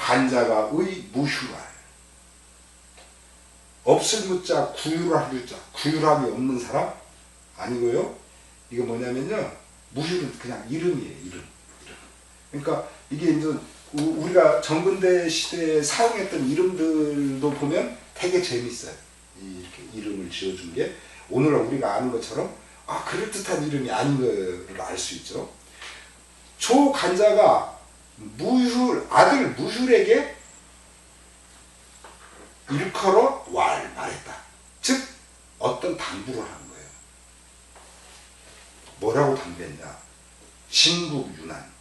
간자가 의 무휴랄. 없을 무자 구유랄 유자. 구유랄이 없는 사람 아니고요. 이거 뭐냐면요. 무휴는 그냥 이름이에요. 이름. 그러니까 이게 이제 우리가 정근대 시대에 사용했던 이름들도 보면 되게 재밌어요. 이렇게 이름을 지어준 게 오늘 우리가 아는 것처럼 그럴듯한 이름이 아닌 걸 알 수 있죠. 조간자가 아들 무휴에게 일컬어 말했다. 즉 어떤 당부를 하는 거예요. 뭐라고 당부했냐. 진국유난.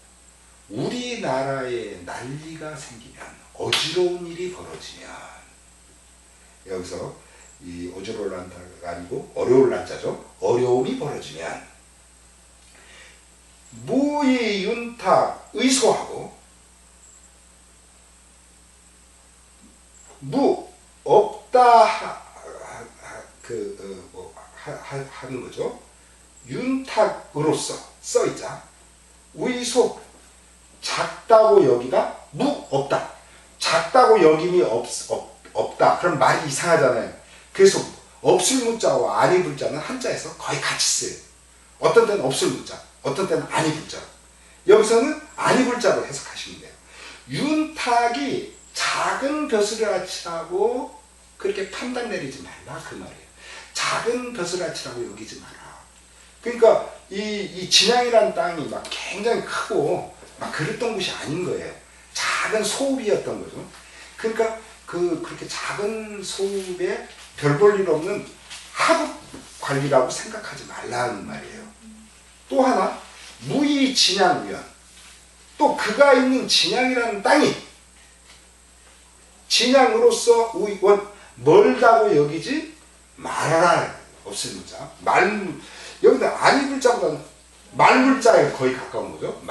우리나라에 난리가 생기면, 어지러운 일이 벌어지면, 여기서 이 어지러울 난자가 아니고 어려울 난자죠. 어려움이 벌어지면 무의 윤탁 의소하고 무 없다 하는 거죠. 윤탁으로서 써있자. 의소 작다고 여기다 무 없다. 작다고 여김이 없다. 그럼 말이 이상하잖아요. 그래서 없을 무자와 아니 불자는 한자에서 거의 같이 써요. 어떤 때는 없을 무자, 어떤 때는 아니 불자. 여기서는 아니 불자로 해석하시면 돼요. 윤탁이 작은 벼슬아치라고 그렇게 판단 내리지 말라 그 말이에요. 작은 벼슬아치라고 여기지 마라. 그러니까 이 진양이라는 땅이 막 굉장히 크고 막 그랬던 곳이 아닌 거예요. 작은 소읍이었던 거죠. 그러니까 그렇게 작은 소읍에 별 볼 일 없는 하급 관리라고 생각하지 말라는 말이에요. 또 하나 무의 진양위원. 또 그가 있는 진양이라는 땅이 진양으로서 우익원 멀다고 여기지 말아라. 없을 문자. 여기다 아니 불자보다는 말물자에 거의 가까운 거죠.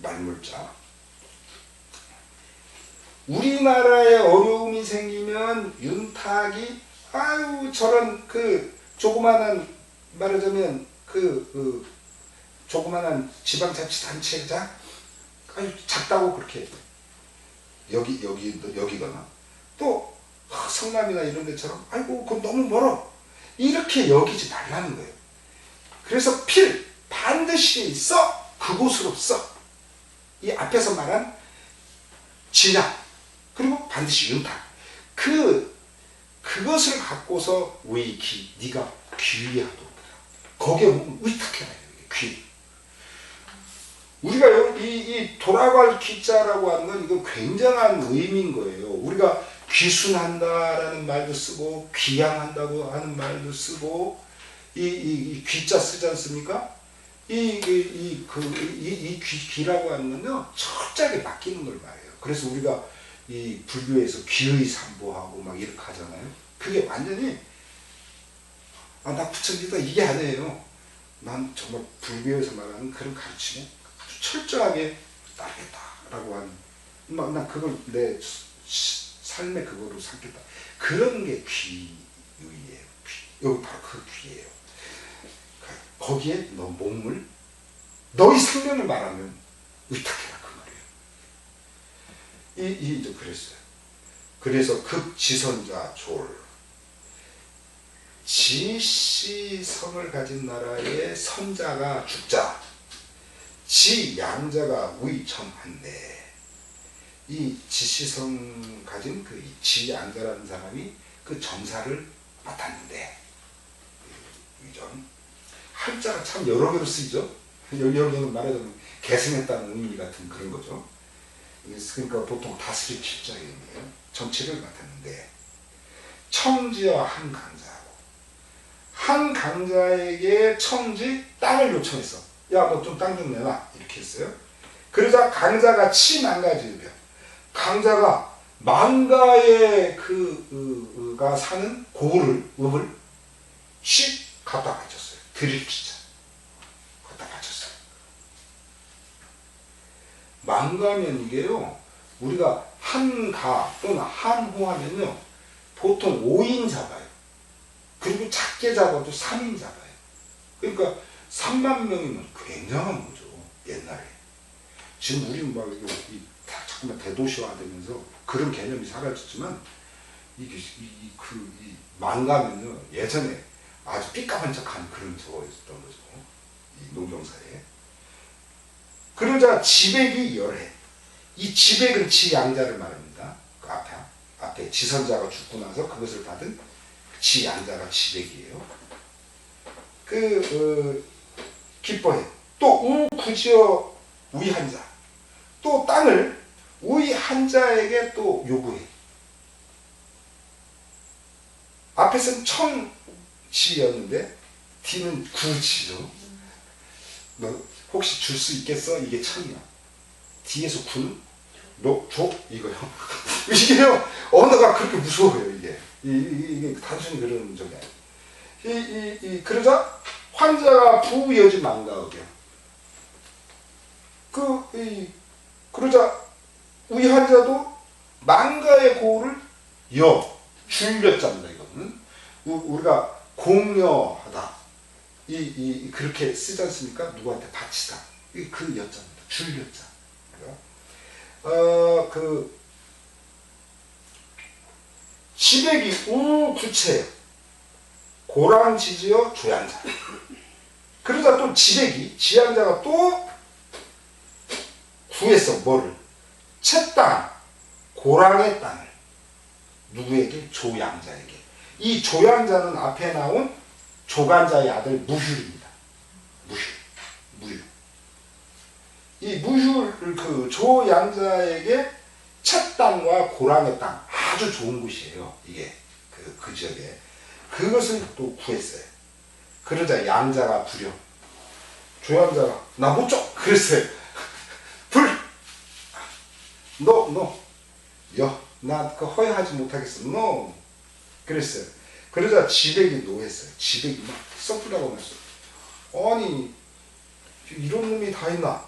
말물자. 우리나라에 어려움이 생기면 윤탁이 저런 조그만한 말하자면 조그만한 지방자치단체장 작다고 그렇게 여기거나 또 성남이나 이런 데처럼 그건 너무 멀어 이렇게 여기지 말라는 거예요. 그래서 반드시 그곳으로 이 앞에서 말한 진양 그리고 반드시 윤탁 그것을 갖고서 네가 귀하도록 거기에 의탁해라. 귀. 우리가 이 돌아갈 귀자라고 하는 건 이거 굉장한 의미인 거예요. 우리가 귀순한다라는 말도 쓰고 귀양한다고 하는 말도 쓰고 이 귀자 쓰지 않습니까? 이 귀라고 하는 건요 철저하게 맡기는 걸 말해요. 그래서 우리가 이 불교에서 귀의 삼보하고 막 이렇게 하잖아요. 그게 완전히 나 부처님이다 이게 아니에요. 난 정말 불교에서 말하는 그런 가르침에 아주 철저하게 따르겠다라고 하는 난 그걸 내 삶의 그거로 삼겠다. 그런 게 귀의예요. 여기 바로 그 귀예요. 거기에 너 몸을 너의 생명을 말하면 의탁해라 그 말이에요. 그랬어요. 그래서 급지선자 졸 지시성을 가진 나라의 선자가 죽자 지양자가 위청한데 이 지시성 가진 지양자라는 사람이 그 정사를 맡았는데 위전 한자가 참 여러 개로 쓰이죠. 여기는 말하자면 계승했다는 의미 같은 그런 거죠. 그러니까 보통 다스릴 필자이에요. 정치를 맡았는데 청지와 한 강자에게 청지 땅을 요청했어. 야, 너 좀 땅 좀 내놔. 이렇게 했어요. 그러자 강자가 망가지며 강자가 망가에 가 사는 읍을 갖다 바쳤어요. 드릴 기자 갖다 바쳤어요. 망가면 이게요. 우리가 한가 또는 한호 하면요. 보통 5인 잡아요. 그리고 작게 잡아도 3인 잡아요. 그러니까 3만 명이면 굉장한 거죠. 옛날에. 지금 우리는 막 다 자꾸만 대도시화되면서 그런 개념이 사라졌지만 이 망가면요 예전에 아주 삐까번쩍한 그런 저거였던 거죠. 이 농경사에. 그러자 지백이 열해. 이 지백은 지양자를 말합니다. 그 앞에 지선자가 죽고 나서 그것을 받은 지양자가 지백이에요. 기뻐해. 또 우구지어 우이한자. 또 땅을 우이한자에게 또 요구해. 앞에서는 천지였는데 뒤는 구지죠. 너 혹시 줄 수 있겠어? 이게 천이야. 뒤에서 구는 너 줘? 이거요. 이게요 언어가 그렇게 무서워요. 이게 단순히 그런 적이 아니에요. 그러자 환자가 부여지 망가오게. 그러자 우리 환자도 망가의 고를 줄렸답니다. 이거는 우리가 공여하다 그렇게 쓰지 않습니까? 누구한테 바치다. 이게 그 여자입니다. 줄여자. 지백이 우구체예요. 고랑지지어 조양자. 그러자 또 지양자가 또 구했어. 뭐를? 채땅, 고랑의 땅을. 누구에게? 조양자에게. 이 조양자는 앞에 나온 조간자의 아들 무휴입니다. 무휴. 이 무휴를 조양자에게 채땅과 고랑의 땅, 아주 좋은 곳이에요. 이게 그 지역에. 그것을 또 구했어요. 그러자 양자가 부려. 조양자가 나 못 줘. 그랬어요. 나 그 허용하지 못하겠어. 그랬어요. 그러자 지백이 노했어요. 지백이 막 썩으라고 했어요. 아니 이런 놈이 다 있나?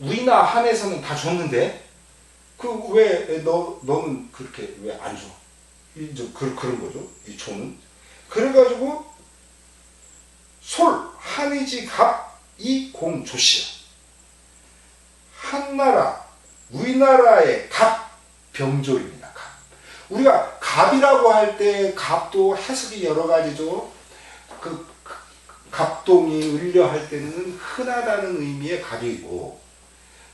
우리나 한에서는 다 줬는데 왜 너는 그렇게 왜 안 줘? 그런 거죠. 이 조는. 그래가지고 한이지 갑이 공조시야. 한나라 우리나라의 갑병조입니다. 갑. 우리가 갑이라고 할 때 갑도 해석이 여러 가지죠. 갑동이 을려 할 때는 흔하다는 의미의 갑이고,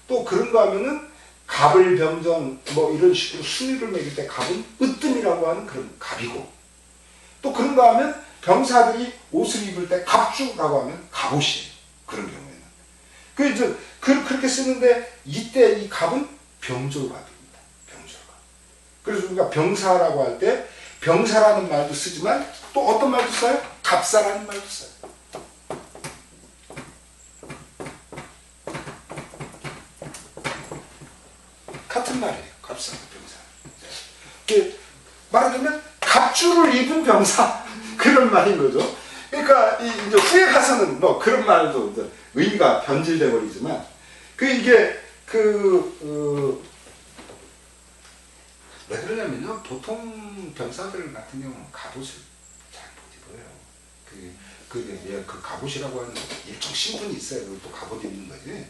또 그런가 하면은 갑을 병정 이런 식으로 순위를 매길 때 갑은 으뜸이라고 하는 그런 갑이고, 또 그런가 하면 병사들이 옷을 입을 때 갑주라고 하면 갑옷이에요. 그런 경우에는. 그렇게 쓰는데 이때 이 갑은 병조갑입니다. 병조갑. 그래서 우리가 병사라고 할 때 병사라는 말도 쓰지만 또 어떤 말도 써요? 갑사라는 말도 써요. 같은 말이에요. 갑사, 병사. 말하자면 갑주를 입은 병사 그런 말인 거죠. 그러니까 이제 후에 가서는 그런 말도 이제 의미가 변질돼 버리지만 왜 그러냐면요, 보통 병사들 같은 경우는 갑옷을 잘 못 입어요. 그 갑옷이라고 하는 일종 신분이 있어요. 또 갑옷 입는 거지.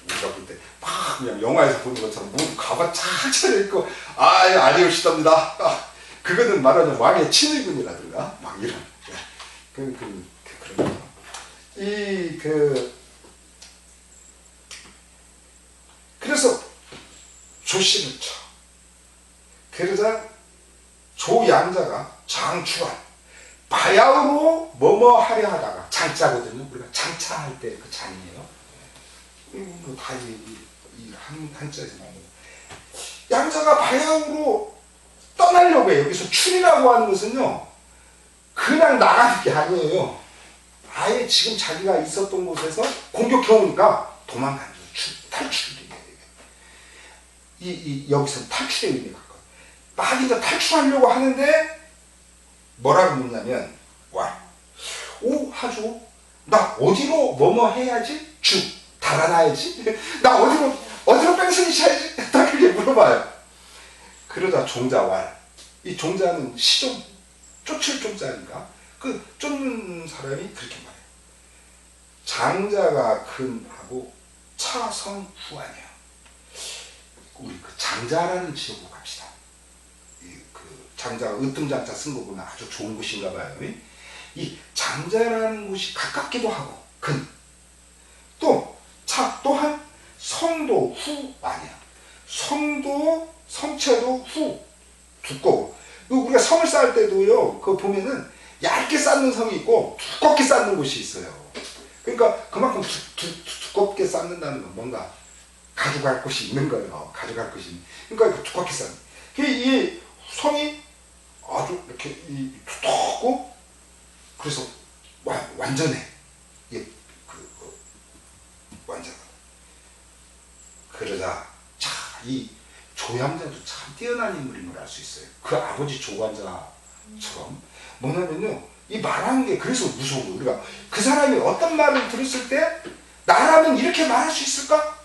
우리가 볼 때 막 그냥 영화에서 보는 것처럼 갑옷 잘 차려입고 아리오시답니다. 그거는 말하자면 왕의 친위군이라든가 막 이런 그런 그래서 조씨를 쳐. 그러자 조양자가 장추한 바야흐로 뭐뭐 하려 하다가 장자거든요. 우리가 장차할 때 그 장이에요. 다 한자에서 나오는 양자가 바야흐로 떠나려고 해요. 여기서 출이라고 하는 것은요, 그냥 나가는 게 아니에요. 아예 지금 자기가 있었던 곳에서 공격해오니까 도망가는 거예요. 탈출이에요. 여기서 탈출의 의미가 있거든요. 막 이제 탈출하려고 하는데 뭐라고 묻냐면 하죠. 나 어디로 뭐뭐 해야지? 달아나야지? 나 어디로 뺑소니 쳐야지? 딱 그렇게 물어봐요. 그러다 종자왈. 이 종자는 시종, 쫓을 종자니까 쫓는 사람이 그렇게 말해요. 장자가 근하고 차성 후아니에요. 우리 그 장자라는 지역으로 갑시다. 그 장자가 으뜸장자 쓴 거 보면 아주 좋은 곳인가 봐요. 이 장자라는 곳이 가깝기도 하고 또 또한 성도 후아니야. 성도 성체도 후 두꺼워. 우리가 성을 쌓을 때도요, 그거 보면은 얇게 쌓는 성이 있고 두껍게 쌓는 곳이 있어요. 그러니까 그만큼 두껍게 쌓는다는 건 뭔가 가져갈 곳이 있는 거예요. 가져갈 곳이. 그러니까 두껍게 쌓는. 이 성이 아주 이렇게 두껍고 그래서 완전해. 완전. 그러자 이 조양자도 참 뛰어난 인물인 걸 알 수 있어요. 그 아버지 조관자처럼 뭐냐면요, 이 말하는 게 그래서 무서운 거예요. 우리가 그 사람이 어떤 말을 들었을 때 나라면 이렇게 말할 수 있을까?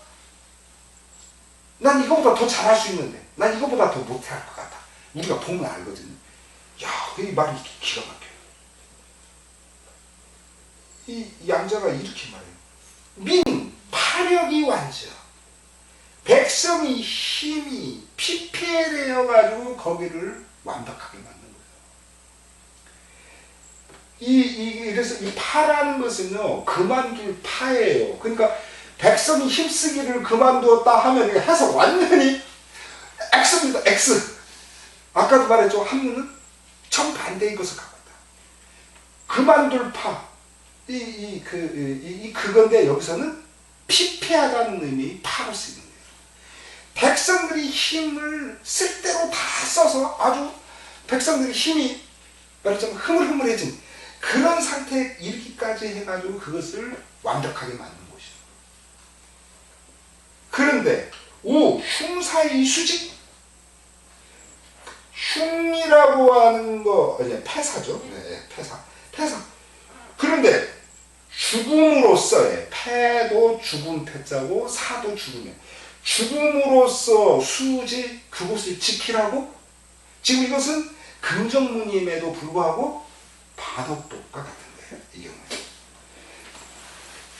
난 이거보다 더 잘할 수 있는데, 난 이거보다 더 못할 것 같아. 우리가 보면 알거든요. 야, 이 말이 기가 막혀요. 이 양자가 이렇게 말해요. 민 파력이 완저, 백성이 힘이 피폐되어 가지고 거기를 완벽하게 만든 거예요. 그래서 이 파라는 것은요, 그만둘 파예요. 그러니까 백성이 힘쓰기를 그만두었다 하면 해서 완전히 X입니다. X. 아까도 말했죠. 한문은 정반대의 것을 갖고 있다. 그만둘 파. 그건데 여기서는 피폐하다는 의미 파로 쓰이는 거예요. 백성들이 힘을 쓸대로 다 써서 아주 백성들이 힘이 말하자면 흐물흐물해진 그런 상태에 이르기까지 해가지고 그것을 완벽하게 만든 것이죠. 그런데 흉사의 수직, 흉이라고 하는 거 폐사죠. 네, 폐사. 그런데 죽음으로써의 패도 죽음 패자고 사도 죽음이에요. 죽음으로써 수지 그곳을 지키라고. 지금 이것은 긍정문임에도 불구하고 반어법과 같은 거예요. 이 경우에.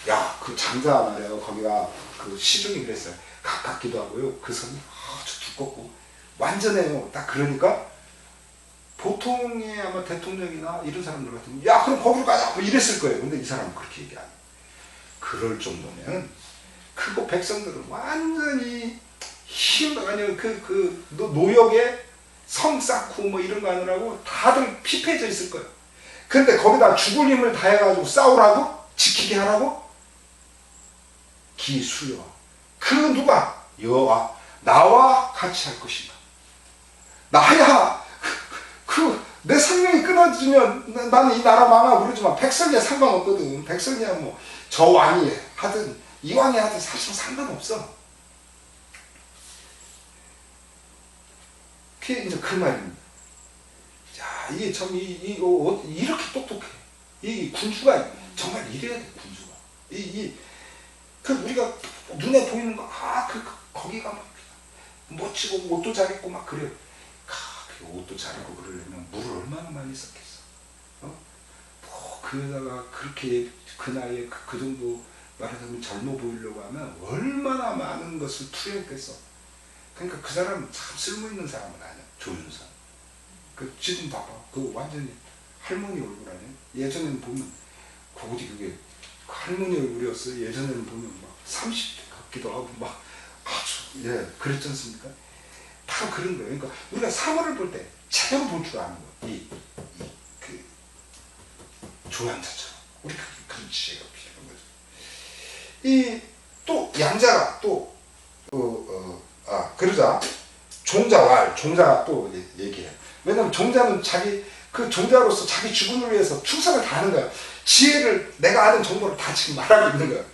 야, 그 장자 말이에요. 거기가 그 시중이 그랬어요. 가깝기도 하고요. 그 선이 아주 두껍고 완전해요. 딱 그러니까 보통의 아마 대통령이나 이런 사람들 같으면 야, 그럼 거기로 가자 뭐 이랬을 거예요. 근데 이 사람은 그렇게 얘기 안 해요. 그럴 정도면 그거 백성들은 완전히 노역에 성 쌓고 뭐 이런 거 하느라고 다들 피폐해져 있을 거예요. 근데 거기다 죽을 힘을 다해가지고 싸우라고? 지키게 하라고? 기수여. 그 누가? 여호와. 나와 같이 할 것이다. 나야. 내 생명이 끊어지면 나는 이 나라 망하고 그러지만 백성이야 상관없거든. 백성이야 뭐 저 왕이 하든 이 왕이 하든 사실 상관없어. 그게 이제 그 말입니다. 자, 이게 참 이렇게 똑똑해. 이 군주가 정말 이래야 돼. 군주가 그 우리가 눈에 보이는 거 거기가 막 멋지고 옷도 잘 입고 막 그래요. 옷도 잘 입고 그러려면 물을 얼마나 많이 썼겠어. 그 여자가 그렇게 그 나이에 그 정도 말하자면 젊어 보이려고 하면 얼마나 많은 것을 투여했겠어. 그러니까 그 사람은 참 쓸모있는 사람은 아니야. 조윤선. 지금 봐봐. 그 완전히 할머니 얼굴 아니야? 예전에는 보면 그게 할머니 얼굴이었어. 예전에는 보면 막 30대 같기도 하고 막 아주 그랬지 않습니까? 다 그런 거예요. 그러니까 우리가 사물을 볼 때 제대로 볼 줄 아는 거예요. 그 조양자처럼 우리 그런 지혜가 필요한 거죠. 또 양자가 또 그러자 종자가 또 얘기해요. 왜냐면 종자는 그 종자로서 자기 죽음을 위해서 충성을 다하는 거야. 지혜를 내가 아는 정보를 다 지금 말하고 있는 거야.